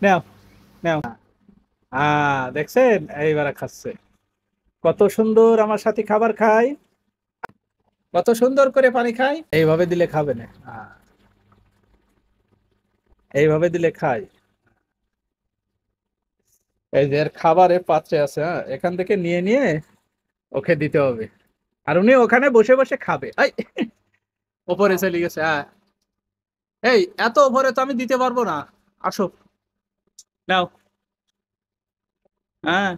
নাও, নাও। দেখছেন, এইবারে খাচ্ছে। কত সুন্দর আমার সাথে খাবার খায়, কত সুন্দর করে পানি খায়। এইভাবে দিলে খাবে না। এইভাবে দিলে খায়। এই যে এর খাবারের পাত্রে আছে, হ্যাঁ, এখান থেকে নিয়ে নিয়ে ওকে দিতে হবে। আর উনি ওখানে বসে বসে খাবে। এই, ওপরে চলে গেছে। হ্যাঁ, এই এত ওপরে তো আমি দিতে পারবো না। আসো, নাও। হ্যাঁ,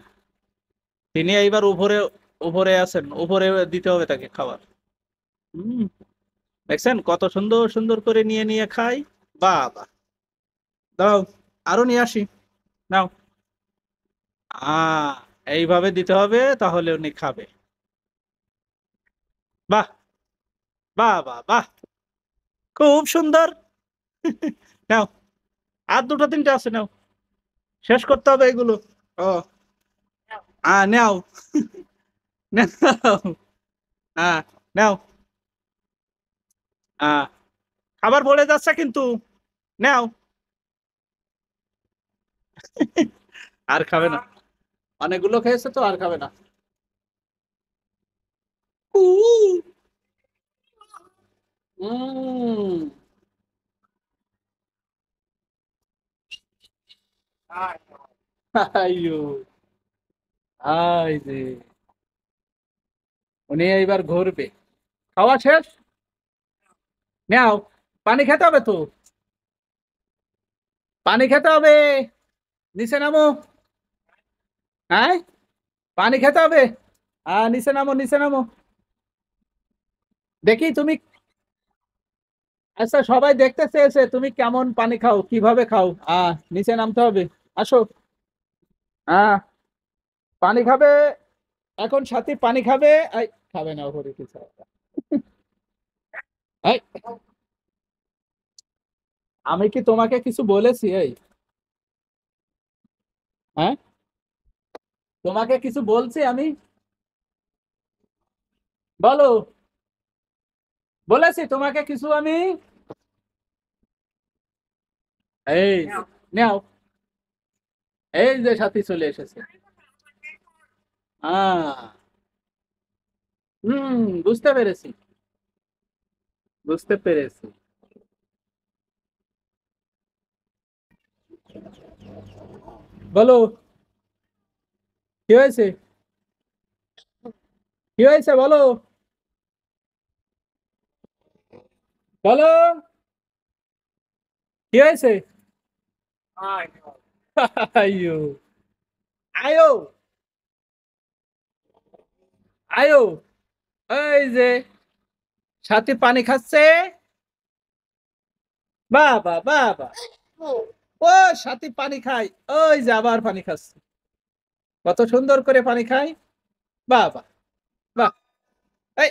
তিনি এইবার উপরে, উপরে আছেন, উপরে দিতে হবে তাকে খাবার। হম, দেখছেন কত সুন্দর সুন্দর করে নিয়ে নিয়ে খাই। বাবা, দাও, আরো নিয়ে আসি। নাও। এইভাবে দিতে হবে, তাহলে উনি খাবে। বাহ, বাহ, বাহ, বাহ, খুব সুন্দর। নাও, আর দুটো তিনটে আছে, নাও। শেষ করতে হবে এগুলো। ও, নাও। নাও। হ্যাঁ, নাও। আহ খাবার পড়ে যাচ্ছে কিন্তু। নাও। আর খাবে না, অনেকগুলো খেয়েছে তো, আর খাবে না। উম, উম, আইয়ো, আই যে, উনি এইবার ঘুরবে। খাওয়া শেষ। নাও, পানি খেতে হবে তো, পানি খেতে হবে। নিচে নামো। হ্যাঁ, পানি খেতে হবে। নিচে নামো, নিচে নামো। দেখি তুমি, আচ্ছা সবাই দেখতে চেয়েছে তুমি কেমন পানি খাও, কিভাবে খাও। নিচে নামতে হবে। আসো। হ্যাঁ, পানি খাবে। এখন সাথী পানি খাবে। এই, খাবে না ওপরে কিছু একটা। এই, আমি কি তোমাকে কিছু বলেছি? এই, হ্যাঁ, তোমাকে কিছু বলছি আমি? বলো, বলেছি তোমাকে কিছু আমি? এই যে, নাও। এই যে সাথী চলে এসেছে। আহ হুম, বুঝতে পেরেছি, বুঝতে পেরেছি। বলো, কি হয়েছে? কি হয়েছে বলো, বলো, কি হয়েছে? আইয়ো, আয়ো, আয়ো। এই যে সাথী পানি খাচ্ছে। বাবা, বাবা, ও, সাথী পানি খায়। ওই যে আবার পানি খাচ্ছে। কত সুন্দর করে পানি খায়। বাবা, বাহ। এই,